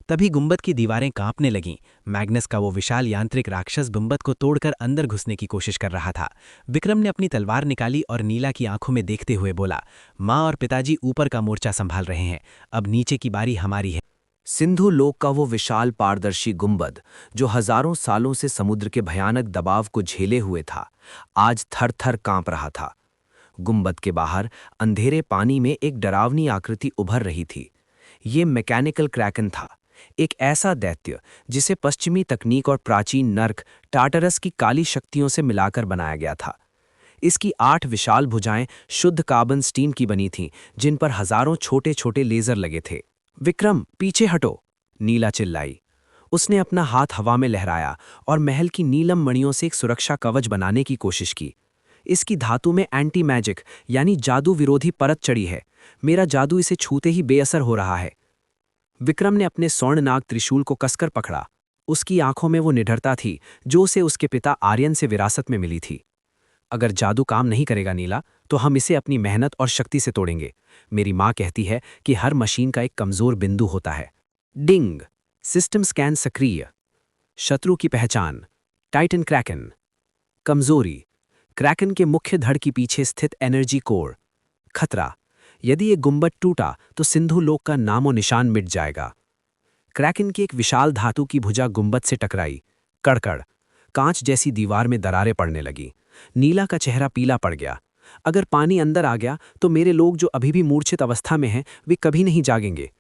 Speaker 3: तभी गुंबद की दीवारें कांपने लगीं। मैग्नस का वो विशाल यांत्रिक राक्षस गुंबद को तोड़कर अंदर घुसने की कोशिश कर रहा था। विक्रम ने अपनी तलवार निकाली और नीला की आंखों में देखते हुए बोला, माँ और पिताजी ऊपर का मोर्चा संभाल रहे हैं, अब नीचे की बारी हमारी है।
Speaker 4: सिंधु लोक का वो विशाल पारदर्शी गुंबद जो हजारों सालों से समुद्र के भयानक दबाव को झेले हुए था, आज थर थर कांप रहा था। गुंबद के बाहर अंधेरे पानी में एक डरावनी आकृति उभर रही थी। ये मैकेनिकल क्रैकन था, एक ऐसा दैत्य जिसे पश्चिमी तकनीक और प्राचीन नर्क टार्टरस की काली शक्तियों से मिलाकर बनाया गया था। इसकी 8 विशाल भुजाएं शुद्ध कार्बन स्टील की बनी थीं, जिन पर हजारों छोटे छोटे लेजर लगे थे। विक्रम, पीछे हटो, नीला चिल्लाई। उसने अपना हाथ हवा में लहराया और महल की नीलम मणियों से एक सुरक्षा कवच बनाने की कोशिश की। इसकी धातु में एंटी मैजिक यानी जादू विरोधी परत चढ़ी है। मेरा जादू इसे छूते ही बेअसर हो रहा है। विक्रम ने अपने स्वर्णनाग त्रिशूल को कसकर पकड़ा। उसकी आंखों में वो निडरता थी जो उसे उसके पिता आर्यन से विरासत में मिली थी। अगर जादू काम नहीं करेगा नीला, तो हम इसे अपनी मेहनत और शक्ति से तोड़ेंगे। मेरी माँ कहती है कि हर मशीन का एक कमजोर बिंदु होता है। डिंग, सिस्टम स्कैन सक्रिय। शत्रु की पहचान, टाइटन क्रैकन। कमजोरी, क्रैकन के मुख्य धड़ के पीछे स्थित एनर्जी कोर। खतरा, यदि ये गुंबद टूटा तो सिंधु लोक का नामो निशान मिट जाएगा। क्रैकन की एक विशाल धातु की भुजा गुंबद से टकराई। कड़कड़, कांच जैसी दीवार में दरारें पड़ने लगी। नीला का चेहरा पीला पड़ गया। अगर पानी अंदर आ गया तो मेरे लोग जो अभी भी मूर्छित अवस्था में हैं, वे कभी नहीं जागेंगे।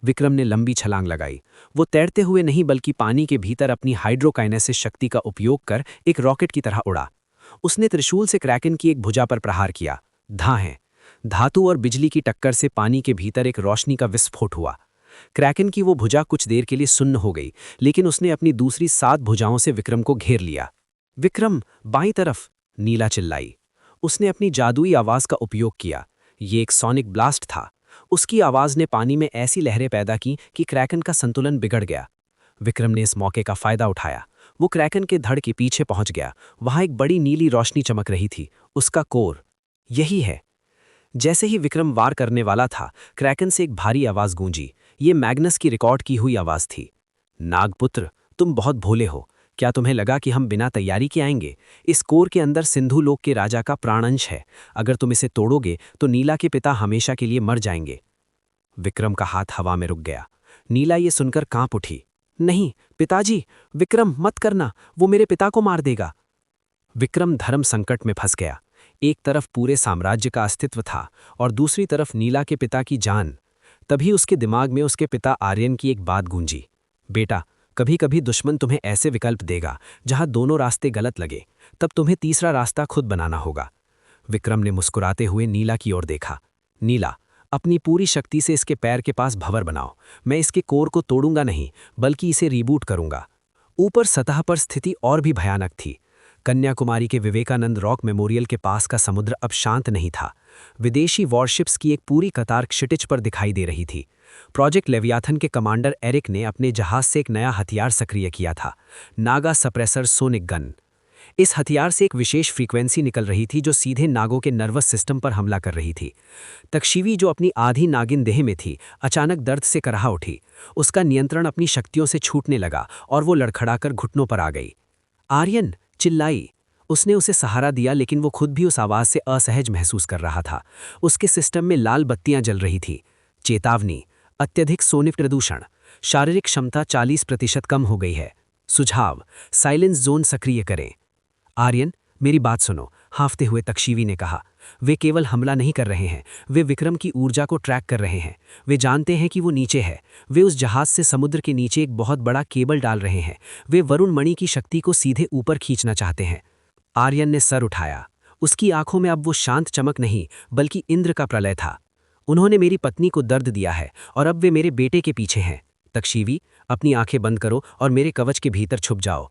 Speaker 4: विक्रम ने लंबी छलांग लगाई। वो तैरते हुए नहीं बल्कि पानी के भीतर अपनी हाइड्रोकाइनेसिस शक्ति का उपयोग कर एक रॉकेट की तरह उड़ा। उसने त्रिशूल से क्रैकन की एक भुजा पर प्रहार किया। धाहें, धातु और बिजली की टक्कर से पानी के भीतर एक रोशनी का विस्फोट हुआ। क्रैकन की वो भुजा कुछ देर के लिए सुन्न हो गई, लेकिन उसने अपनी दूसरी 7 भुजाओं से विक्रम को घेर लिया। विक्रम, बाईं तरफ, नीला चिल्लाई। उसने अपनी जादुई आवाज का उपयोग किया। ये एक सोनिक ब्लास्ट था। उसकी आवाज ने पानी में ऐसी लहरें पैदा की कि क्रैकन का संतुलन बिगड़ गया। विक्रम ने इस मौके का फायदा उठाया। वो क्रैकन के धड़ के पीछे पहुंच गया। वहां एक बड़ी नीली रोशनी चमक रही थी। उसका कोर, यही है। जैसे ही विक्रम वार करने वाला था, क्रैकन से एक भारी आवाज गूंजी। ये मैग्नस की रिकॉर्ड की हुई आवाज थी। नागपुत्र, तुम बहुत भोले हो। क्या तुम्हें लगा कि हम बिना तैयारी के आएंगे? इस कोर के अंदर सिंधु लोक के राजा का प्राणंश है। अगर तुम इसे तोड़ोगे तो नीला के पिता हमेशा के लिए मर जाएंगे। विक्रम का हाथ हवा में रुक गया। नीला ये सुनकर कांप उठी। नहीं पिताजी, विक्रम मत करना, वो मेरे पिता को मार देगा। विक्रम धर्म संकट में फंस गया। एक तरफ पूरे साम्राज्य का अस्तित्व था और दूसरी तरफ नीला के पिता की जान। तभी उसके दिमाग में उसके पिता आर्यन की एक बात गूंजी। बेटा, कभी कभी दुश्मन तुम्हें ऐसे विकल्प देगा जहां दोनों रास्ते गलत लगे, तब तुम्हें तीसरा रास्ता खुद बनाना होगा। विक्रम ने मुस्कुराते हुए नीला की ओर देखा। नीला,
Speaker 3: अपनी पूरी शक्ति से इसके पैर के पास भंवर बनाओ। मैं इसके कोर को तोड़ूंगा नहीं, बल्कि इसे रीबूट करूंगा। ऊपर सतह पर स्थिति और भी भयानक थी। कन्याकुमारी के विवेकानंद रॉक मेमोरियल के पास का समुद्र अब शांत नहीं था। विदेशी वॉरशिप्स की एक पूरी कतार क्षितिज पर दिखाई दे रही थी। प्रोजेक्ट लेवियाथन के कमांडर एरिक ने अपने जहाज से एक नया हथियार सक्रिय किया था, नागा सप्रेसर सोनिक गन। इस हथियार से एक विशेष फ्रीक्वेंसी निकल रही थी जो सीधे नागों के नर्वस सिस्टम पर हमला कर रही थी। तक्षिवी, जो अपनी आधी नागिन देह में थी, अचानक दर्द से कराह उठी। उसका नियंत्रण अपनी शक्तियों से छूटने लगा और वो लड़खड़ाकर घुटनों पर आ गई। आर्यन चिल्लाई। उसने उसे सहारा दिया, लेकिन वो खुद भी उस आवाज़ से असहज महसूस कर रहा था। उसके सिस्टम में लाल बत्तियां जल रही थी। चेतावनी, अत्यधिक सोनिक प्रदूषण, शारीरिक क्षमता 40% कम हो गई है। सुझाव, साइलेंस जोन सक्रिय करें। आर्यन, मेरी बात सुनो, हांफते हुए तक्षिवी ने कहा। वे केवल हमला नहीं कर रहे हैं, वे विक्रम की ऊर्जा को ट्रैक कर रहे हैं। वे जानते हैं कि वो नीचे है। वे उस जहाज से समुद्र के नीचे एक बहुत बड़ा केबल डाल रहे हैं। वे वरुण मणि की शक्ति को सीधे ऊपर खींचना चाहते हैं। आर्यन ने सर उठाया। उसकी आंखों में अब वो शांत चमक नहीं, बल्कि इंद्र का प्रलय था। उन्होंने मेरी पत्नी को दर्द दिया है और अब वे मेरे बेटे के पीछे हैं। तक्षिवी, अपनी आंखें बंद करो और मेरे कवच के भीतर छुप जाओ।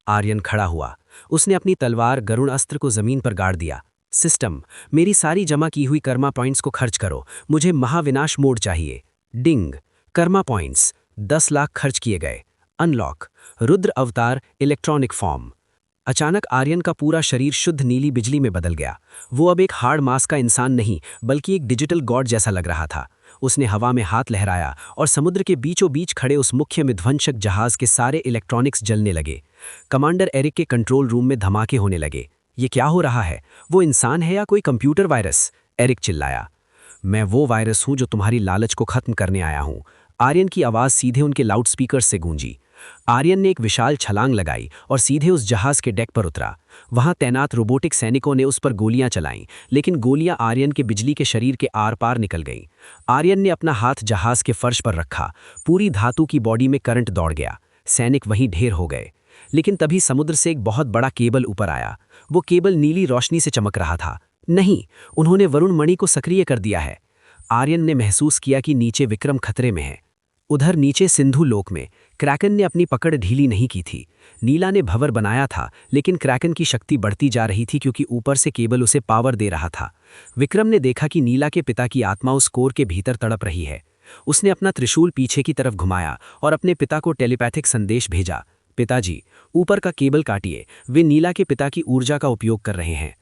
Speaker 3: आर्यन खड़ा हुआ। उसने अपनी तलवार गरुण अस्त्र को जमीन पर गाड़ दिया। सिस्टम, मेरी सारी जमा की हुई कर्मा पॉइंट्स को खर्च करो। मुझे महाविनाश मोड चाहिए। डिंग, कर्मा पॉइंट्स 10 लाख खर्च किए गए। अनलॉक, रुद्र अवतार इलेक्ट्रॉनिक फॉर्म। अचानक आर्यन का पूरा शरीर शुद्ध नीली बिजली में बदल गया। वो अब एक हार्ड मास का इंसान नहीं, बल्कि एक डिजिटल गॉड जैसा लग रहा था। उसने हवा में हाथ लहराया और समुद्र के बीचों बीच खड़े उस मुख्य विध्वंसक जहाज के सारे इलेक्ट्रॉनिक्स जलने लगे। कमांडर एरिक के कंट्रोल रूम में धमाके होने लगे। ये क्या हो रहा है? वो इंसान है या कोई कंप्यूटर वायरस? एरिक चिल्लाया। मैं वो वायरस हूं जो तुम्हारी लालच को खत्म करने आया हूं। आर्यन की आवाज़ सीधे उनके लाउडस्पीकर से गूंजी। आर्यन ने एक विशाल छलांग लगाई और सीधे उस जहाज के डेक पर उतरा। वहां तैनात रोबोटिक सैनिकों ने उस पर गोलियां चलाईं, लेकिन गोलियां आर्यन के बिजली के शरीर के आर पार निकल गईं। आर्यन ने अपना हाथ जहाज के फर्श पर रखा। पूरी धातु की बॉडी में करंट दौड़ गया। सैनिक वहीं ढेर हो गए। लेकिन तभी समुद्र से एक बहुत बड़ा केबल ऊपर आया। वो केबल नीली रोशनी से चमक रहा था। नहीं, उन्होंने वरुण मणि को सक्रिय कर दिया है। आर्यन ने महसूस किया कि नीचे विक्रम खतरे में है। उधर नीचे सिंधु लोक में क्रैकन ने अपनी पकड़ ढीली नहीं की थी। नीला ने भंवर बनाया था, लेकिन क्रैकन की शक्ति बढ़ती जा रही थी क्योंकि ऊपर से केबल उसे पावर दे रहा था। विक्रम ने देखा कि नीला के पिता की आत्मा उस कोर के भीतर तड़प रही है। उसने अपना त्रिशूल पीछे की तरफ घुमाया और अपने पिता को टेलीपैथिक संदेश भेजा। पिताजी, ऊपर का केबल काटिए, वे नीला के पिता की ऊर्जा का उपयोग कर रहे हैं।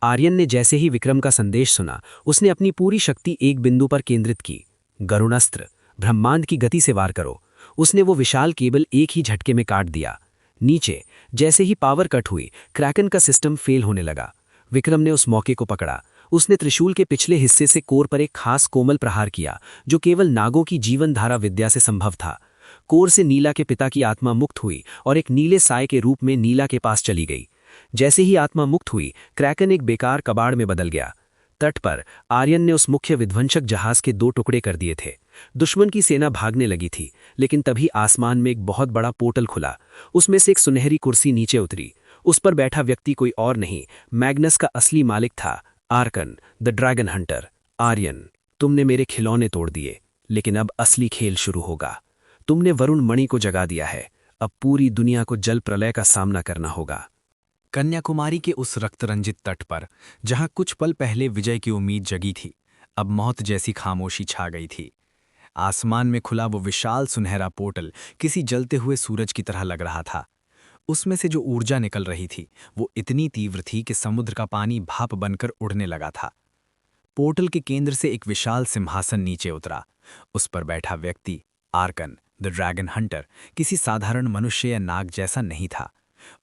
Speaker 3: आर्यन ने जैसे ही विक्रम का संदेश सुना, उसने अपनी पूरी शक्ति एक बिंदु पर केंद्रित की। गरुणास्त्र, ब्रह्मांड की गति से वार करो। उसने वो विशाल केबल एक ही झटके में काट दिया। नीचे जैसे ही पावर कट हुई, क्रैकन का सिस्टम फेल होने लगा। विक्रम ने उस मौके को पकड़ा। उसने त्रिशूल के पिछले हिस्से से कोर पर एक खास कोमल प्रहार किया, जो केवल नागों की जीवन धारा विद्या से संभव था। कोर से नीला के पिता की आत्मा मुक्त हुई और एक नीले साय के रूप में नीला के पास चली गई। जैसे ही आत्मा मुक्त हुई, क्रैकन एक बेकार कबाड़ में बदल गया। तट पर आर्यन ने उस मुख्य विध्वंसक जहाज के 2 टुकड़े कर दिए थे। दुश्मन की सेना भागने लगी थी, लेकिन तभी आसमान में एक बहुत बड़ा पोर्टल खुला। उसमें से एक सुनहरी कुर्सी नीचे उतरी। उस पर बैठा व्यक्ति कोई और नहीं, मैग्नस का असली मालिक था, Arkan the dragon hunter. Aryan, तुमने मेरे खिलौने तोड़ दिए, लेकिन अब असली खेल शुरू होगा। तुमने वरुण मणि को जगा दिया है। अब पूरी दुनिया को जल प्रलय का सामना करना होगा।
Speaker 2: कन्याकुमारी के उस रक्तरंजित तट पर, जहां कुछ पल पहले विजय की उम्मीद जगी थी, अब मौत जैसी खामोशी छा गई थी। आसमान में खुला वो विशाल सुनहरा पोर्टल किसी जलते हुए सूरज की तरह लग रहा था। उसमें से जो ऊर्जा निकल रही थी, वो इतनी तीव्र थी कि समुद्र का पानी भाप बनकर उड़ने लगा था। पोर्टल के केंद्र से एक विशाल सिंहासन नीचे उतरा। उस पर बैठा व्यक्ति, आर्कन द ड्रैगन हंटर, किसी साधारण मनुष्य या नाग जैसा नहीं था।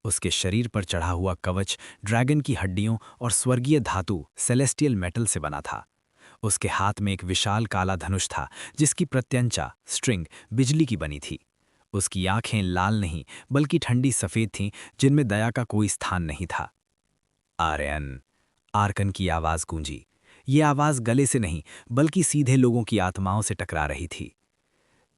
Speaker 2: उसके शरीर पर चढ़ा हुआ कवच ड्रैगन की हड्डियों और स्वर्गीय धातु सेलेस्टियल मेटल से बना था। उसके हाथ में एक विशाल काला धनुष था, जिसकी प्रत्यंचा स्ट्रिंग बिजली की बनी थी। उसकी आंखें लाल नहीं, बल्कि ठंडी सफेद थीं, जिनमें दया का कोई स्थान नहीं था। आर्यन, आर्कन की आवाज गूंजी। ये आवाज गले से नहीं, बल्कि सीधे लोगों की आत्माओं से टकरा रही थी।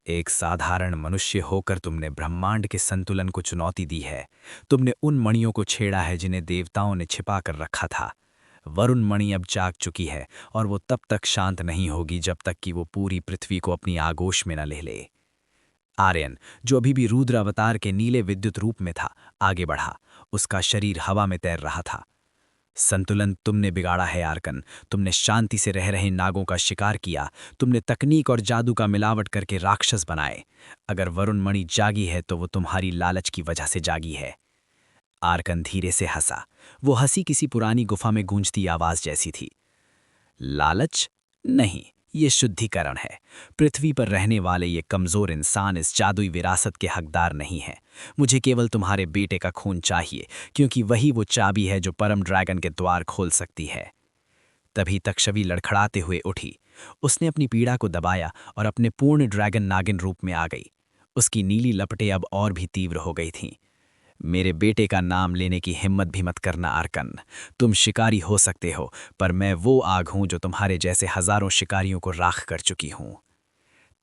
Speaker 2: एक साधारण मनुष्य होकर तुमने ब्रह्मांड के संतुलन को चुनौती दी है। तुमने उन मणियों को छेड़ा है जिन्हें देवताओं ने छिपा कर रखा था।
Speaker 3: वरुण मणि अब जाग चुकी है और वो तब तक शांत नहीं होगी जब तक कि वो पूरी पृथ्वी को अपनी आगोश में न ले ले। आर्यन, जो अभी भी रुद्र अवतार के नीले विद्युत रूप में था, आगे बढ़ा। उसका शरीर हवा में तैर रहा था। संतुलन तुमने बिगाड़ा है आर्कन। तुमने शांति से रह रहे नागों का शिकार किया। तुमने तकनीक और जादू का मिलावट करके राक्षस बनाए। अगर वरुण मणि जागी है तो वो तुम्हारी लालच की वजह से जागी है। आर्कन धीरे से हंसा। वो हंसी किसी पुरानी गुफा में गूंजती आवाज जैसी थी। लालच नहीं, ये शुद्धिकरण है। पृथ्वी पर रहने वाले ये कमजोर इंसान इस जादुई विरासत के हकदार नहीं हैं। मुझे केवल तुम्हारे बेटे का खून चाहिए, क्योंकि वही वो चाबी है जो परम ड्रैगन के द्वार खोल सकती है। तभी तक्षवी लड़खड़ाते हुए उठी। उसने अपनी पीड़ा को दबाया और अपने पूर्ण ड्रैगन नागिन रूप में आ गई। उसकी नीली लपटें अब और भी तीव्र हो गई थीं। मेरे बेटे का नाम लेने की हिम्मत भी मत करना आर्कन। तुम शिकारी हो सकते हो, पर मैं वो आग हूं जो तुम्हारे जैसे हजारों शिकारियों को राख कर चुकी हूं।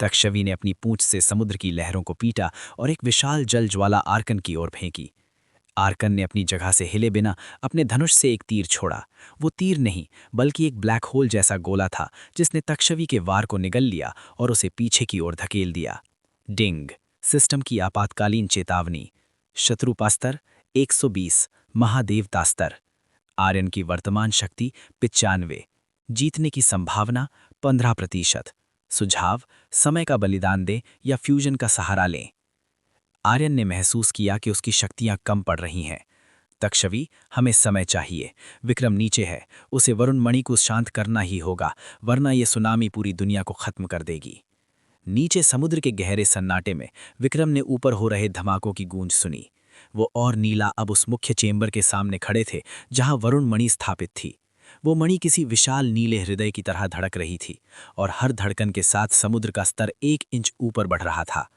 Speaker 3: तक्षवी ने अपनी पूंछ से समुद्र की लहरों को पीटा और एक विशाल जल ज्वाला आर्कन की ओर फेंकी। आर्कन ने अपनी जगह से हिले बिना अपने धनुष से एक तीर छोड़ा। वो तीर नहीं, बल्कि एक ब्लैक होल जैसा गोला था, जिसने तक्षवी के वार को निगल लिया और उसे पीछे की ओर धकेल दिया। डिंग, सिस्टम की आपातकालीन चेतावनी। शत्रुपा स्तर 120, महादेवता स्तर। आर्यन की वर्तमान शक्ति 95, जीतने की संभावना 15%। सुझाव, समय का बलिदान दें या फ्यूजन का सहारा लें। आर्यन ने महसूस किया कि उसकी शक्तियां कम पड़ रही हैं। तक्षवी, हमें समय चाहिए। विक्रम नीचे है, उसे वरुण मणि को शांत करना ही होगा, वरना ये सुनामी पूरी दुनिया को खत्म कर देगी। नीचे समुद्र के गहरे सन्नाटे में विक्रम ने ऊपर हो रहे धमाकों की गूंज सुनी। वो और नीला अब उस मुख्य चेंबर के सामने खड़े थे जहां वरुण मणि स्थापित थी। वो मणि किसी विशाल नीले हृदय की तरह धड़क रही थी और हर धड़कन के साथ समुद्र का स्तर 1 इंच ऊपर बढ़ रहा था।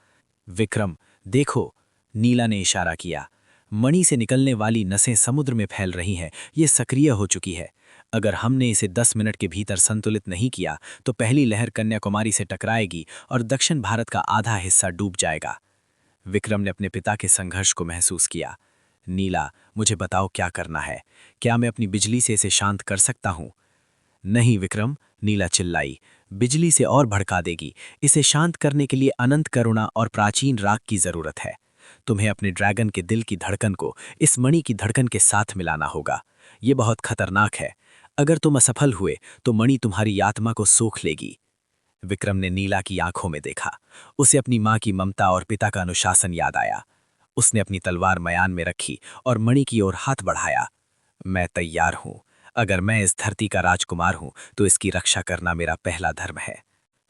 Speaker 3: विक्रम, देखो, नीला ने इशारा किया। मणि से निकलने वाली नसें समुद्र में फैल रही हैं, ये सक्रिय हो चुकी है। अगर हमने इसे 10 मिनट के भीतर संतुलित नहीं किया तो पहली लहर कन्याकुमारी से टकराएगी और दक्षिण भारत का आधा हिस्सा डूब जाएगा। विक्रम ने अपने पिता के संघर्ष को महसूस किया। नीला, मुझे बताओ क्या करना है। क्या मैं अपनी बिजली से इसे शांत कर सकता हूँ? नहीं विक्रम, नीला चिल्लाई, बिजली से और भड़का देगी। इसे शांत करने के लिए अनंत करुणा और प्राचीन राग की जरूरत है। तुम्हें अपने ड्रैगन के दिल की धड़कन को इस मणि की धड़कन के साथ मिलाना होगा। ये बहुत खतरनाक है। अगर तुम असफल हुए तो मणि तुम्हारी आत्मा को सोख लेगी। विक्रम ने नीला की आंखों में देखा। उसे अपनी मां की ममता और पिता का अनुशासन याद आया। उसने अपनी तलवार मयान में रखी और मणि की ओर हाथ बढ़ाया। मैं तैयार हूं। अगर मैं इस धरती का राजकुमार हूं तो इसकी रक्षा करना मेरा पहला धर्म है।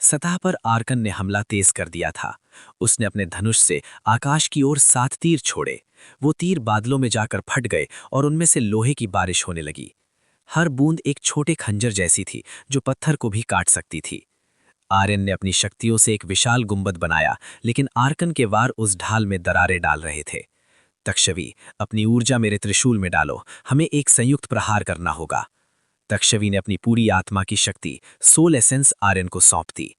Speaker 3: सतह पर आर्कन ने हमला तेज कर दिया था। उसने अपने धनुष से आकाश की ओर 7 तीर छोड़े। वो तीर बादलों में जाकर फट गए और उनमें से लोहे की बारिश होने लगी। हर बूंद एक छोटे खंजर जैसी थी जो पत्थर को भी काट सकती थी। आर्यन ने अपनी शक्तियों से एक विशाल गुंबद बनाया, लेकिन आर्कन के वार उस ढाल में दरारें डाल रहे थे। तक्षवी, अपनी ऊर्जा मेरे त्रिशूल में डालो। हमें एक संयुक्त प्रहार करना होगा। तक्षवी ने अपनी पूरी आत्मा की शक्ति, सोल एसेंस, आर्यन को सौंप दी।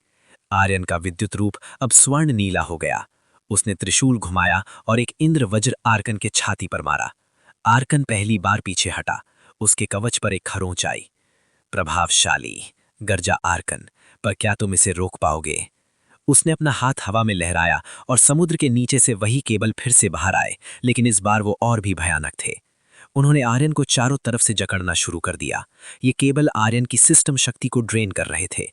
Speaker 3: आर्यन का विद्युत रूप अब स्वर्ण नीला हो गया। उसने त्रिशूल घुमाया और एक इंद्र वज्र आर्कन के छाती पर मारा। आर्कन पहली बार पीछे हटा। उसके कवच पर एक खरोंच आई। प्रभावशाली, गर्जा आर्कन, पर क्या तुम इसे रोक पाओगे? उसने अपना हाथ हवा में लहराया और समुद्र के नीचे से वही केबल फिर से बाहर आए, लेकिन इस बार वो और भी भयानक थे। उन्होंने आर्यन को चारों तरफ से जकड़ना शुरू कर दिया। ये केबल आर्यन की सिस्टम शक्ति को ड्रेन कर रहे थे।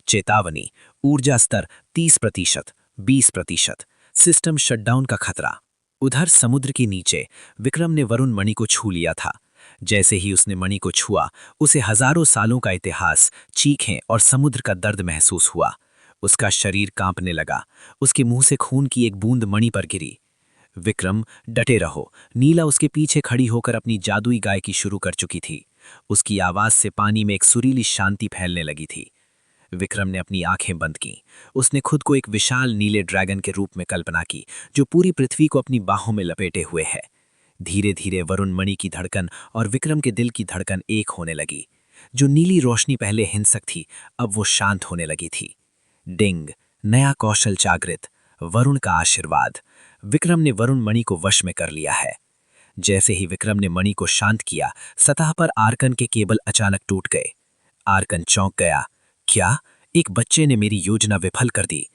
Speaker 3: चेतावनी, ऊर्जा स्तर 30%, 20%, सिस्टम शटडाउन का खतरा। उधर समुद्र के नीचे विक्रम ने वरुण मणि को छू लिया था। जैसे ही उसने मणि को छुआ, उसे हजारों सालों का इतिहास, चीखें और समुद्र का दर्द महसूस हुआ। उसका शरीर कांपने लगा। उसके मुंह से खून की एक बूंद मणि पर गिरी। विक्रम, डटे रहो। नीला उसके पीछे खड़ी होकर अपनी जादुई गायकी शुरू कर चुकी थी। उसकी आवाज से पानी में एक सुरीली शांति फैलने लगी थी। विक्रम ने अपनी आंखें बंद की। उसने खुद को एक विशाल नीले ड्रैगन के रूप में कल्पना की, जो पूरी पृथ्वी को अपनी बाहों में लपेटे हुए है। धीरे धीरे वरुण मणि की धड़कन और विक्रम के दिल की धड़कन एक होने लगी। जो नीली रोशनी पहले हिंसक थी, अब वो शांत होने लगी थी। डिंग, नया कौशल जागृत, वरुण का आशीर्वाद। विक्रम ने वरुण मणि को वश में कर लिया है।
Speaker 4: जैसे ही विक्रम ने मणि को शांत किया, सतह पर आर्कन के केबल अचानक टूट गए। आर्कन चौंक गया। क्या? एक बच्चे ने मेरी योजना विफल कर दी।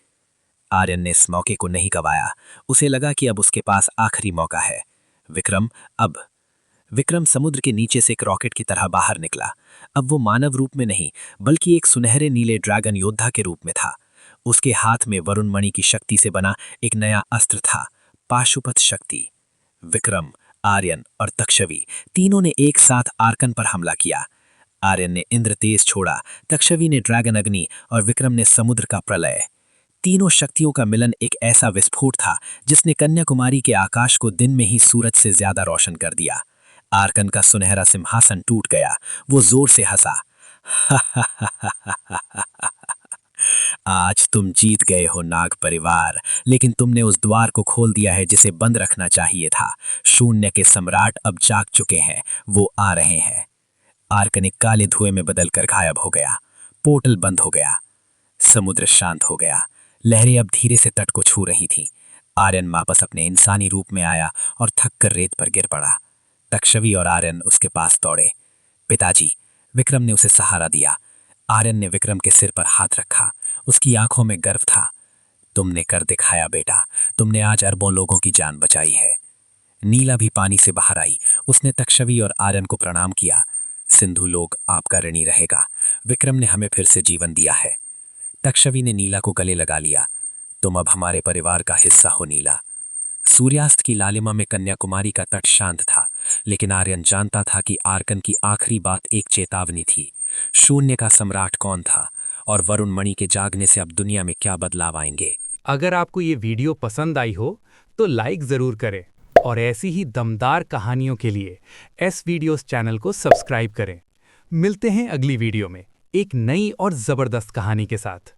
Speaker 4: आर्यन ने इस मौके को नहीं गवाया। उसे लगा कि अब उसके पास आखिरी मौका है। विक्रम समुद्र के नीचे से एक रॉकेट की तरह बाहर निकला। अब वो मानव रूप में नहीं, बल्कि एक सुनहरे नीले ड्रैगन योद्धा के रूप में था। उसके हाथ में वरुण मणि की शक्ति से बना एक नया अस्त्र था, पाशुपत शक्ति। विक्रम, आर्यन और तक्षवी तीनों ने एक साथ आर्कन पर हमला किया। आर्यन ने इंद्र तेज छोड़ा, तक्षवी ने ड्रैगन अग्नि और विक्रम ने समुद्र का प्रलय। तीनों शक्तियों का मिलन एक ऐसा विस्फोट था जिसने कन्याकुमारी के आकाश को दिन में ही सूरज से ज्यादा रोशन कर दिया। आर्कन का सुनहरा सिंहासन टूट गया। वो जोर से हंसा। आज तुम जीत गए हो नाग परिवार, लेकिन तुमने उस द्वार को खोल दिया है जिसे बंद रखना चाहिए था। शून्य के सम्राट अब जाग चुके हैं, वो आ रहे हैं। आर्कन एक काले धुएं में बदलकर गायब हो गया। पोर्टल बंद हो गया। समुद्र शांत हो गया। लहरें अब धीरे से तट को छू रही थीं। आर्यन वापस अपने इंसानी रूप में आया और थककर रेत पर गिर पड़ा। तक्षवी और आर्यन उसके पास दौड़े। पिताजी, विक्रम ने उसे सहारा दिया। आर्यन ने विक्रम के सिर पर हाथ रखा। उसकी आंखों में गर्व था। तुमने कर दिखाया बेटा, तुमने आज अरबों लोगों की जान बचाई है। नीला भी पानी से बाहर आई। उसने तक्षवी और आर्यन को प्रणाम किया। सिंधु लोग आपका ऋणी रहेगा। विक्रम ने हमें फिर से जीवन दिया है। तक्षवी ने नीला को गले लगा लिया। तुम अब हमारे परिवार का हिस्सा हो नीला। सूर्यास्त की लालिमा में कन्याकुमारी का तट शांत था, लेकिन आर्यन जानता था कि आर्कन की आखिरी बात एक चेतावनी थी। शून्य का सम्राट कौन था और वरुण मणि के जागने से अब दुनिया में क्या बदलाव आएंगे।
Speaker 5: अगर आपको ये वीडियो पसंद आई हो तो लाइक ज़रूर करें और ऐसी ही दमदार कहानियों के लिए एस वीडियोस चैनल को सब्सक्राइब करें। मिलते हैं अगली वीडियो में एक नई और ज़बरदस्त कहानी के साथ।